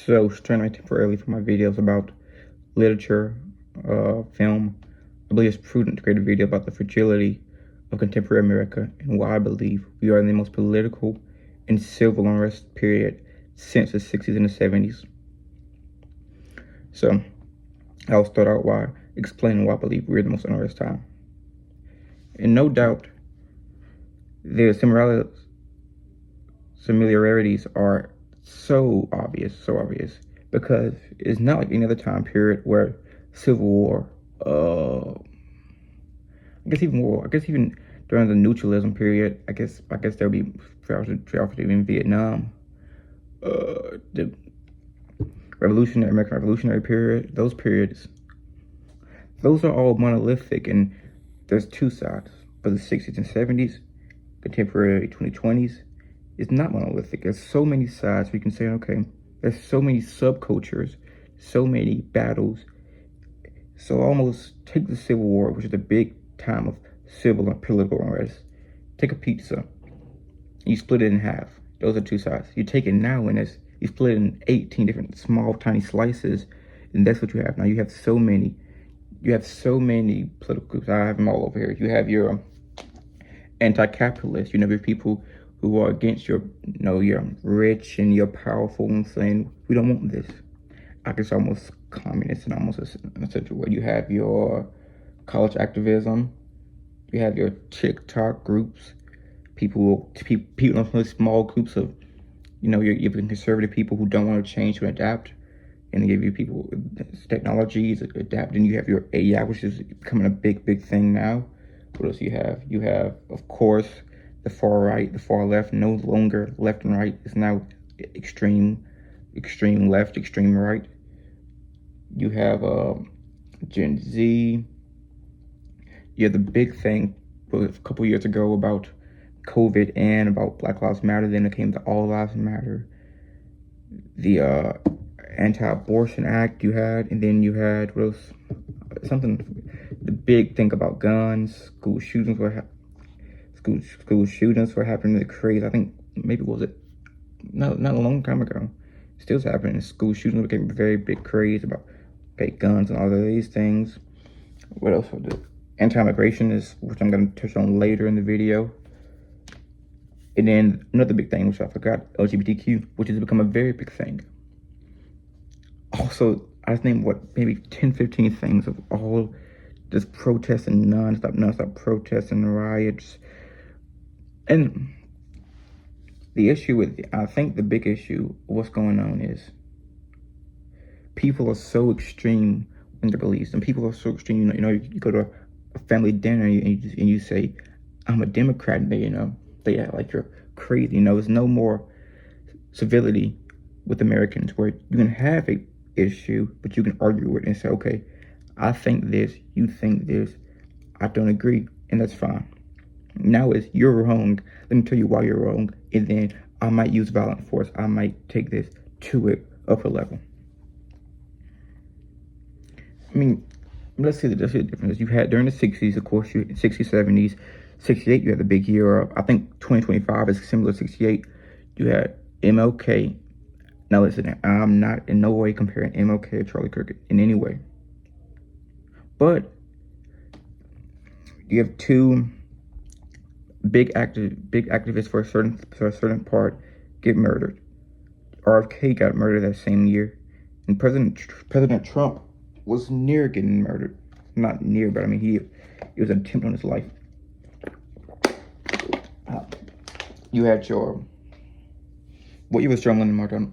So, straying away temporarily from my videos about literature, film, I believe it's prudent to create a video about the fragility of contemporary America and why I believe we are in the most political and civil unrest period since the 60s and the 70s. So, I'll start out by explaining why I believe we're in the most unrest time. And no doubt, the similarities are so obvious, because it's not like any other time period where civil war, I guess even during the neutralism period, I guess there'll be even Vietnam, the American Revolutionary period, those periods, those are all monolithic, and there's two sides. But the 60s and 70s, contemporary 2020s, is not monolithic. There's so many sides. We can say, okay, there's so many subcultures, so many battles. So almost take the Civil War, which is a big time of civil and political unrest. Take a pizza, you split it in half. Those are two sides. You take it now and you split it in 18 different small, tiny slices, and that's what you have. Now you have so many political groups. I have them all over here. You have your anti-capitalists. You know, your people who are against your rich and you're powerful and saying, we don't want this. I guess almost communist and almost in a central way. You have your college activism. You have your TikTok groups. People in small groups of, you have conservative people who don't want to change, to adapt. And they give you people technologies, adapt. And you have your AI, which is becoming a big thing now. What else you have? You have, of course, the far right, the far left. No longer left and right. It's now extreme left, extreme right. You have Gen Z. You have the big thing a couple years ago about COVID and about Black Lives Matter. Then it came to All Lives Matter. The anti-abortion act you had, and then you had the big thing about guns. School shootings were happening. The craze. I think maybe not a long time ago. Still's happening. School shootings became a very big craze about guns and all of these things. What else? Anti-immigration is, which I'm going to touch on later in the video. And then another big thing, which I forgot, LGBTQ, which has become a very big thing. Also, I think maybe 10, 15 things of all this protests and non-stop protests and riots. And I think the big issue of what's going on is people are so extreme in their beliefs, and people are so extreme. You go to a family dinner and you say, I'm a Democrat, and they act like you're crazy. There's no more civility with Americans, where you can have a issue, but you can argue it and say, okay, I think this, you think this, I don't agree, and that's fine. Now it's, you're wrong, let me tell you why you're wrong, and then I might use violent force. I might take this to an upper level. I mean, let's see the differences. You had during the 60s, of course, 60s, 70s, 68, you had the big year of, I think 2025 is similar to 68. You had MLK. Now listen, I'm not in no way comparing MLK to Charlie Kirk in any way. But you have two big activists for a certain part get murdered. RFK got murdered that same year, and President Trump was near getting murdered. Not near, but I mean it was an attempt on his life. You had what year was John Lennon murdered?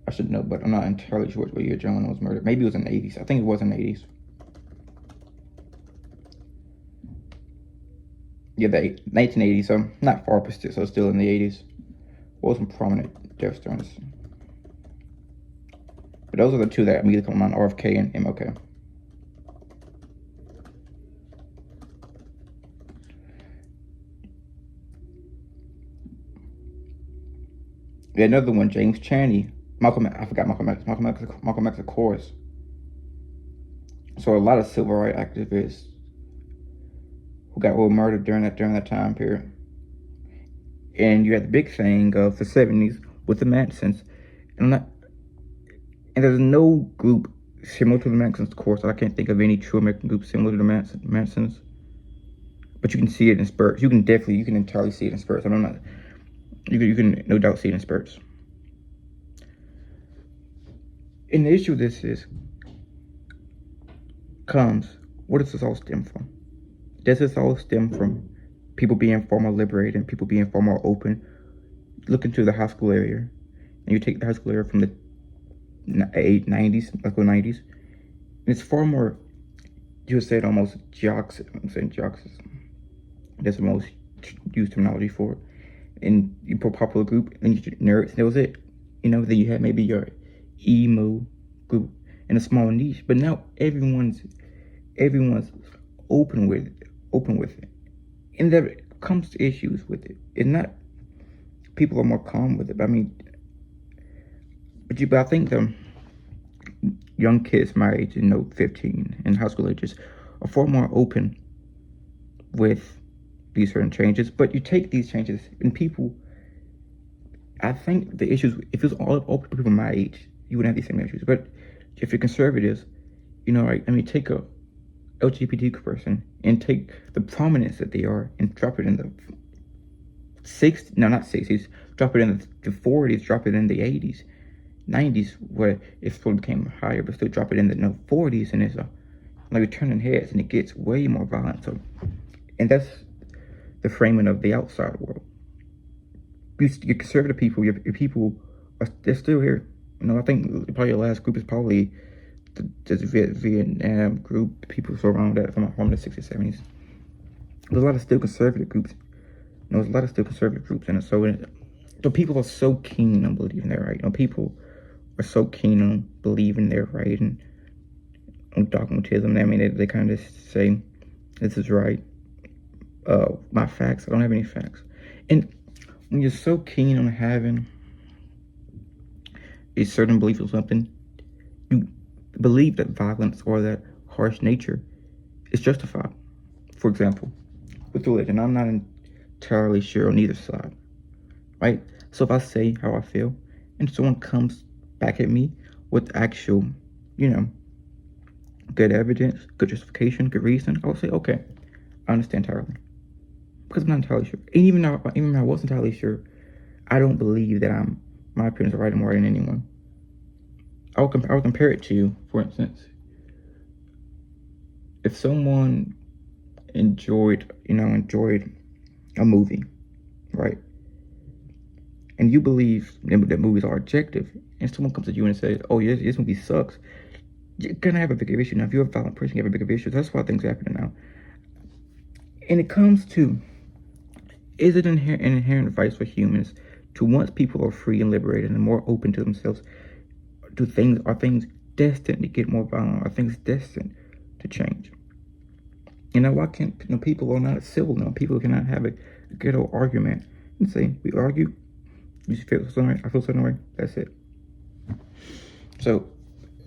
I should know, but I'm not entirely sure what year John Lennon was murdered. Maybe it was in the 80s. I think it was in the 80s. Yeah, the 1980s, so not far, but still in the 80s. What was some prominent deaths during this? But those are the two that immediately come to mind, RFK and MLK. Yeah, another one, James Chaney. Malcolm X, of course. So a lot of civil rights activists who were murdered during that time period. And you had the big thing of the 70s with the Mansons. And And there's no group similar to the Mansons, of course. I can't think of any true American group similar to the Mansons. But you can see it in spurts. You can entirely see it in spurts. I'm not, you can no doubt see it in spurts. And the issue with this what does this all stem from? Does this all stem from people being far more liberated and people being far more open? Look into the high school area, and you take the high school area from the 90s, let's go 90s, and it's far more, you would say it almost jocks. I'm saying jocks. That's the most used terminology for it. And you put popular group, and you nerds, that was it. Then you had maybe your emo group in a small niche, but now everyone's open with it, and there comes to issues with it. It's not people are more calm with it. But I think the young kids my age, 15 and high school ages, are far more open with these certain changes. But you take these changes, and people, I think the issues, if it was all open to people my age, you wouldn't have these same issues. But if you're conservatives, take a LGBTQ person and take the prominence that they are and drop it in the 60s, no, not 60s, drop it in the 40s, drop it in the 80s, 90s, where it still became higher, but still drop it in the 40s, and it's like turning heads, and it gets way more violent. So, and that's the framing of the outside world. Your conservative people, your people, they're still here. I think probably the last group is probably the Vietnam group, people around that from the 60s, 70s. There's a lot of still conservative groups. There's a lot of still conservative groups in it. So people are so keen on believing they're right. People are so keen on believing they're right and on dogmatism. They kind of say, this is right. My facts, I don't have any facts. And when you're so keen on having a certain belief or something, you believe that violence or that harsh nature is justified. For example, with religion, I'm not entirely sure on either side, right? So if I say how I feel and someone comes back at me with actual, good evidence, good justification, good reason, I will say, okay, I understand entirely. Because I'm not entirely sure. And even though I wasn't entirely sure, I don't believe that my opinions are right or more than anyone. I would compare it to, for instance, if someone enjoyed a movie, right? And you believe that movies are objective, and someone comes to you and says, oh, yeah, this movie sucks, you're gonna have a bigger issue. Now, if you're a violent person, you have a bigger issue. That's why things are happening now. And it comes to, is it an inherent vice for humans to, once people are free and liberated and more open to themselves, are things destined to get more violent? Are things destined to change? Why can't people are not civil now? People cannot have a good old argument and say, we argue, you feel something way, I feel something way, that's it. So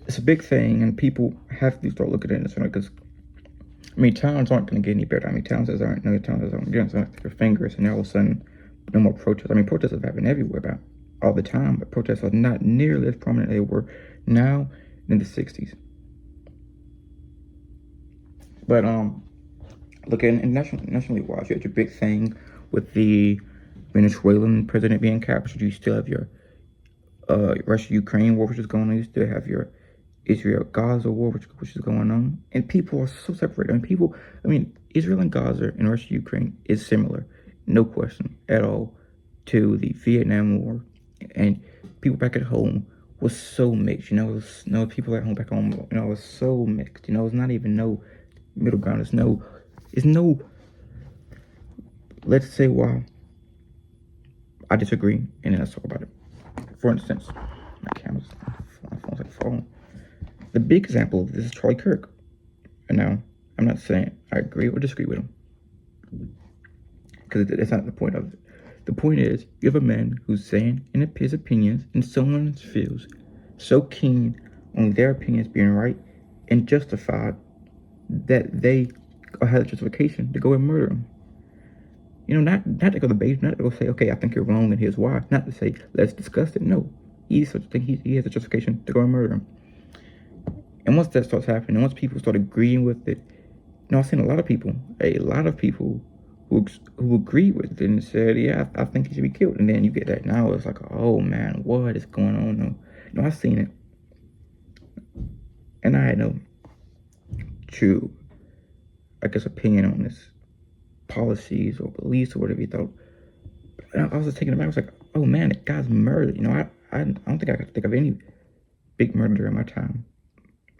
it's a big thing, and people have to start looking at it this way, because towns aren't going to get any better. Towns aren't getting their fingers, and all of a sudden, no more protests. Protests have happened everywhere about all the time, but protests are not nearly as prominent as they were now in the 60s. But look at nationally wise, you had your big thing with the Venezuelan president being captured. You still have your Russia-Ukraine war, which is going on. You still have your Israel-Gaza war, which is going on. And people are so separated. Israel and Gaza and Russia-Ukraine is similar, no question at all, to the Vietnam War. And people back at home was so mixed. People at home back home, was so mixed. It's not even no middle ground. It's no, let's say why I disagree, and then let's talk about it. For instance, my phone's like falling. The big example of this is Charlie Kirk. And now, I'm not saying I agree or disagree with him, because that's not the point of it. The point is, you have a man who's saying in his opinions, and someone feels so keen on their opinions being right and justified that they have the justification to go and murder him. Not to go debate, not to go say, okay, I think you're wrong and here's why. Not to say, let's discuss it. No. he has a justification to go and murder him. And once that starts happening, once people start agreeing with it, I've seen a lot of people who agree with it and said, yeah, I think he should be killed. And then you get that now, it's like, oh man, what is going on? No, I've seen it. And I had no true, I guess, opinion on this policies or beliefs or whatever you thought. And I was just taking it back. I was like, oh man, that guy's murdered. I don't think I could think of any big murder during my time.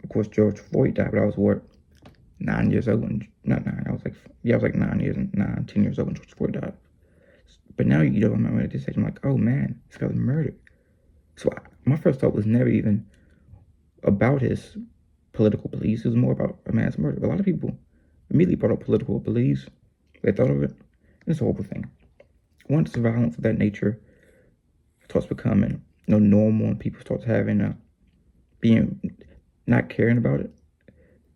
Of course, George Floyd died, but I was, what, 9 years old? Not 9, I was like 10 years old when George Floyd died. But now, I'm at this age, I'm like, oh man, this guy's murdered. So my first thought was never even about his political beliefs. It was more about a man's murder. But a lot of people immediately brought up political beliefs. They thought of it. It's a horrible thing. Once violence of that nature starts becoming normal and people start having being not caring about it,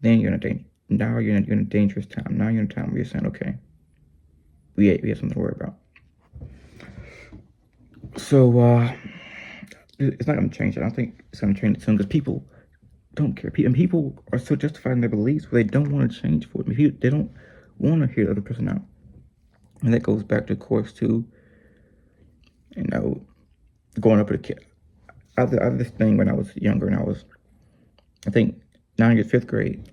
then you're in a dangerous time. Now you're in a time where you're saying, okay, we have something to worry about. So it's not going to change. I don't think it's going to change soon because people don't care. And people are so justified in their beliefs where they don't want to change for them. They don't want to hear the other person out. And that goes back to, of course, to, going up with a kid. I had this thing when I was younger, and I was, I think, 9th grade, 5th grade,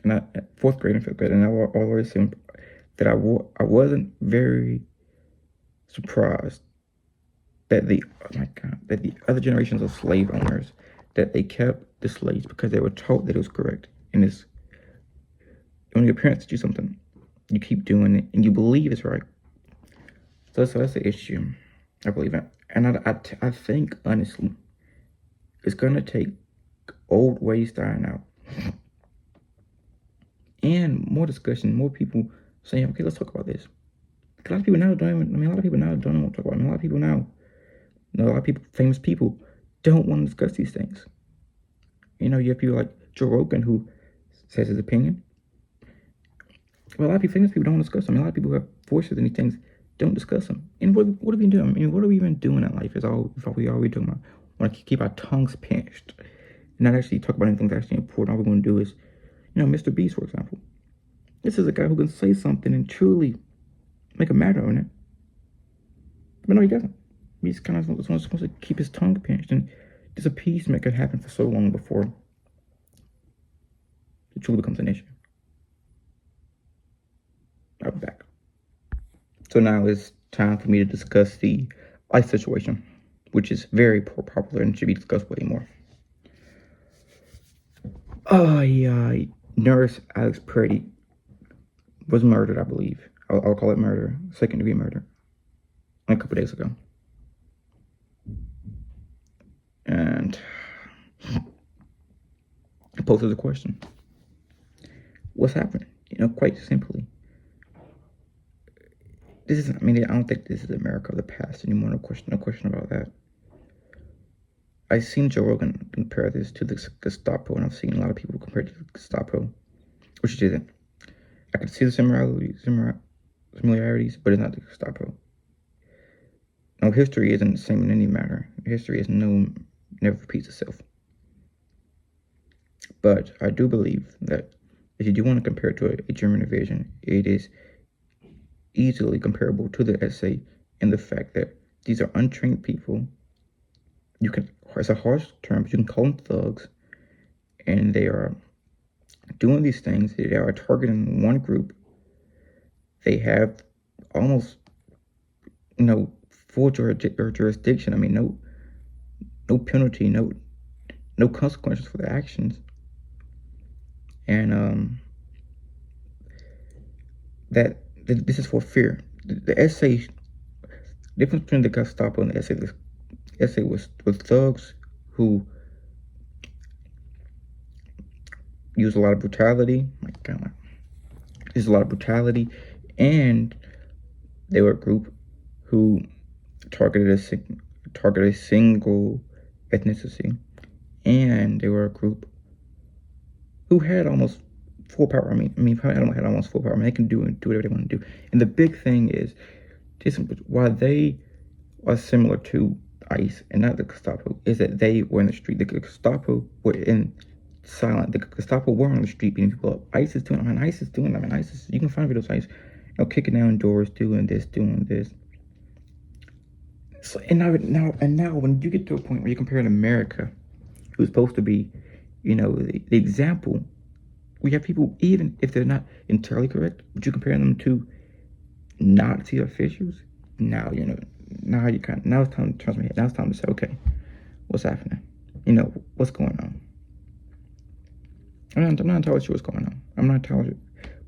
and 4th grade and 5th grade, and I always assumed that I wasn't very surprised that the other generations of slave owners, that they kept the slaves because they were taught that it was correct. And when your parents do something, you keep doing it, and you believe it's right. So that's the issue. I believe it. And I think, honestly, it's going to take old ways dying out. And more discussion, more people saying, okay, let's talk about this. A lot of people now don't want to talk about it. A lot of people now, a lot of people, famous people, don't want to discuss these things. You have people like Joe Rogan who says his opinion. Well, a lot of people, famous people don't want to discuss them. A lot of people who have voices in these things don't discuss them. And what are we doing? What are we even doing in life? Is all we doing? Want to keep our tongues pinched and not actually talk about anything that's actually important. All we're going to do is, Mr. Beast, for example. This is a guy who can say something and truly make a matter on it. But no, he doesn't. He's kind of supposed to keep his tongue pinched, and this appeasement could happen for so long before it truly becomes an issue. I'll be back. So now it's time for me to discuss the ICE situation, which is very popular and should be discussed way more. Nurse Alex Purdy was murdered, I believe. I'll call it murder, second-degree murder, a couple days ago. And I posted a question. What's happened? Quite simply. I don't think this is America of the past anymore. No question about that. I've seen Joe Rogan compare this to the Gestapo, and I've seen a lot of people compare it to the Gestapo, which it isn't. I can see the similarities, but it's not the Gestapo. No, history isn't the same in any matter. History never repeats itself. But I do believe that if you do want to compare it to a German invasion, it is easily comparable to the SA in the fact that these are untrained people. It's a harsh term, but you can call them thugs, and they are doing these things. They are targeting one group. They have almost, full jurisdiction. No penalty, no consequences for their actions, and this is for fear. The SA, difference between the Gestapo and the SA was thugs who use a lot of brutality. And they were a group who targeted a single ethnicity, and they were a group who had almost full power. Had almost full power. They can do whatever they want to do. And the big thing is, why they are similar to ICE and not the Gestapo is that they were in the street. The Gestapo were in silent. The Gestapo were on the street beating people up. ICE is doing. I mean, ICE is doing. I mean, ICE is. You can find videos of ICE, kicking down doors, doing this, doing this. So and now, when you get to a point where you're comparing America, who's supposed to be, the example, we have people, even if they're not entirely correct, but you compare them to Nazi officials. Now now you kind of, now it's time to turn my head. Now it's time to say, okay, what's happening? What's going on? I'm not entirely sure what's going on. I'm not entirely sure,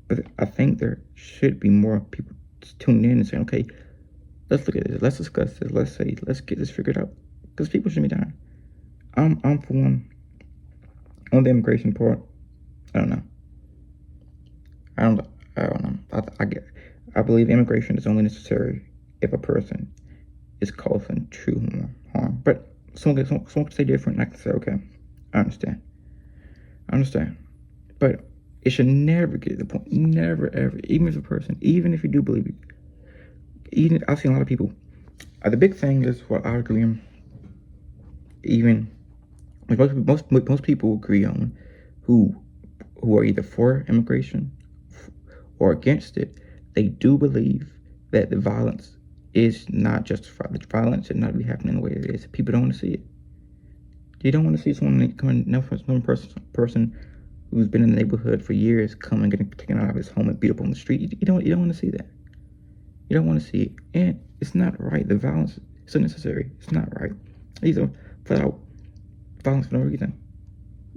but I think there should be more people tuning in and saying, okay, let's look at this. Let's discuss this. Let's get this figured out, because people shouldn't be dying. I'm for one. On the immigration part, I don't know. I don't know. I believe immigration is only necessary if a person is causing true harm. But someone can say different, and I can say, okay, I understand. But it should never get to the point, never, ever, even if you do believe it, even, I've seen a lot of people, the big thing is what I agree on, even, most people agree on, who are either for immigration or against it, they do believe that the violence is not justified. The violence should not be happening the way it is. People don't want to see it. You don't want to see someone some person who's been in the neighborhood for years come and get taken out of his home and beat up on the street. You don't want to see that. You don't want to see it, and it's not right. The violence is unnecessary. It's not right. These are flat out violence for no reason.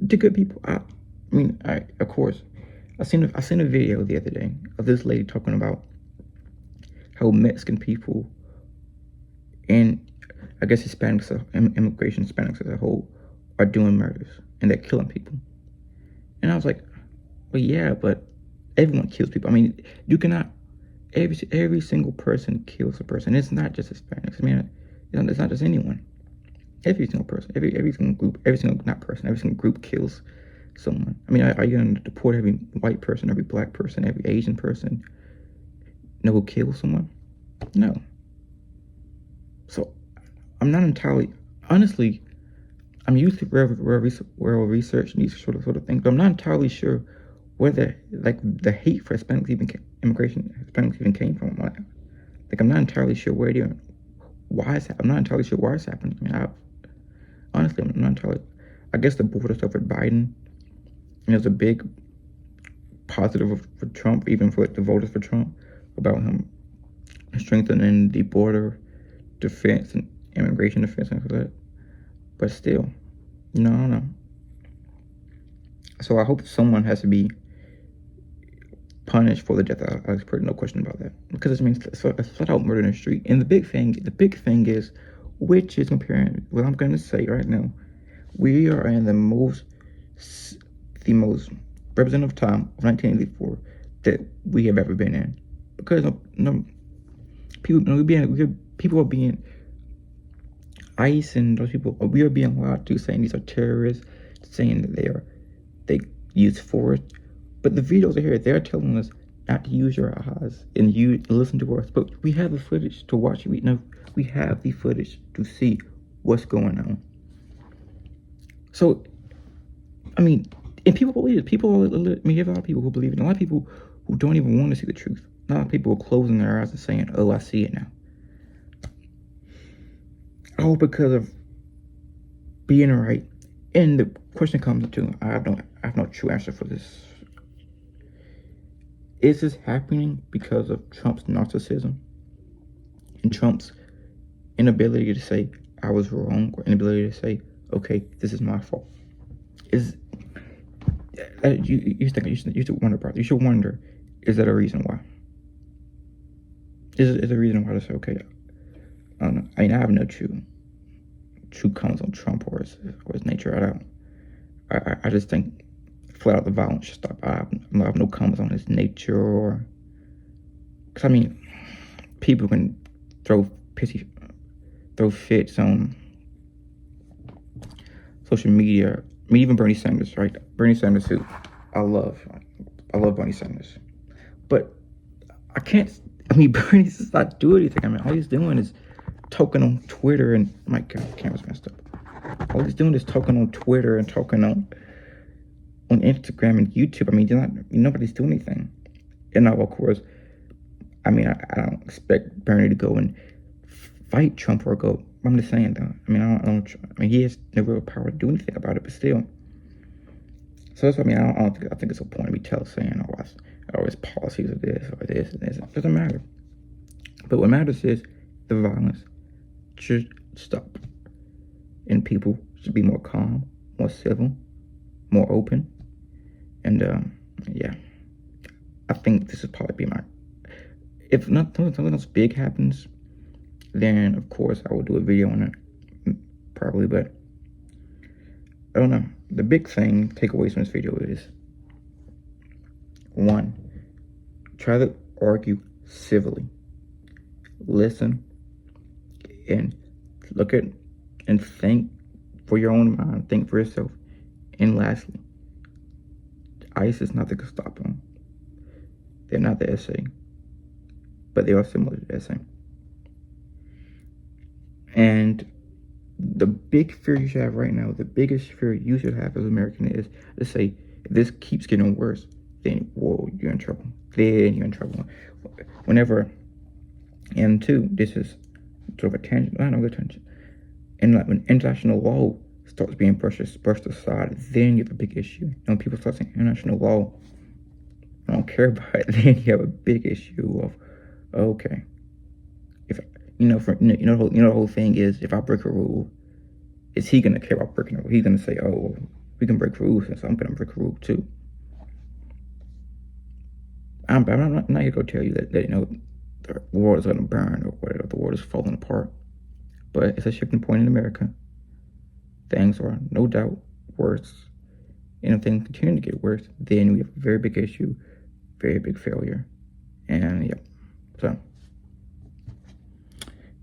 To good people, of course, I seen a video the other day of this lady talking about how Mexican people and I guess Hispanics, Hispanics as a whole, are doing murders and they're killing people. And I was like, well, yeah, but everyone kills people. I mean, you cannot. Every single person kills a person. It's not just Hispanics. I mean, it's not just anyone. Every single person, every single group, every single group kills someone. I mean, are you going to deport every white person, every black person, every Asian person, who kills someone? No. So, I'm not entirely, honestly, I'm used to real research and these sort of things, but I'm not entirely sure where the hate for Hispanics Hispanics even came from. I'm not entirely sure where it is. I'm not entirely sure why it's happening. I mean, honestly, I'm not entirely. I guess the border stuff with Biden, is a big positive for Trump, even for the voters for Trump, about him strengthening the border defense and immigration defense and all that. But still, I don't know. So I hope someone has to be punished for the death of Alex Purdy, no question about that. Because it's flat out murder in the street. And the big thing is, which is comparing what I'm going to say right now. We are in the most representative time of 1984 that we have ever been in. Because people are being ICE and those people, we are being lied to, saying these are terrorists, saying that they use force. But the videos are here. They're telling us not to use your eyes and listen to us. But we have the footage to watch. We have the footage to see what's going on. So, I mean, and people believe it. You have a lot of people who believe it. And a lot of people who don't even want to see the truth. A lot of people are closing their eyes and saying, "Oh, I see it now." All because of being right. And the question comes to, I have no true answer for this. Is this happening because of Trump's narcissism and Trump's inability to say I was wrong, or inability to say, okay, this is my fault? You should wonder, brother. You should wonder, is that a reason why? Is a reason why to say, okay, I don't know. I mean, I have no true comments on Trump or his nature. I just think flat out the violence should stop. I have no comments on his nature, or because I mean, people can throw fits on social media. I mean, even Bernie Sanders, right? Bernie Sanders, who I love Bernie Sanders, but I can't. I mean, Bernie does not do anything. I mean, all he's doing is talking on Twitter and my God, the camera's messed up. All he's doing is talking on Twitter and talking on Instagram and YouTube. I mean, nobody's doing anything. And now, of course, I mean, I don't expect Bernie to go and fight Trump or go. I'm just saying, though. I mean, I mean, he has no real power to do anything about it, but still. So that's what I mean. I think it's a point to be saying, oh, his policies are this or this and this. It doesn't matter. But what matters is the violence should stop, and people should be more calm, more civil, more open. And yeah, I think this would probably be my. If not something else big happens, then of course I will do a video on it, probably. But I don't know. The big thing takeaways from this video is: 1, try to argue civilly, listen, and look at and think for your own mind, think for yourself. And lastly, ICE is not the Gestapo. They're not the SA, but they are similar to the SA. And the big fear you should have right now, the biggest fear you should have as an American is, let's say, if this keeps getting worse, then, whoa, you're in trouble. Then you're in trouble. Whenever, and 2, this is sort of a tangent, not a tangent. And like when international law starts being brushed aside, then you have a big issue. And when people start saying international law, I don't care about it, then you have a big issue of, okay, if the whole thing is, if I break a rule, is he gonna care about breaking a rule? He's gonna say, oh, we can break rules, and so I'm gonna break a rule too. I'm not gonna go tell you that the world is gonna burn or whatever, the world is falling apart. But it's a shifting point in America. Things are no doubt worse. And if things continue to get worse, then we have a very big issue, very big failure. And yeah, so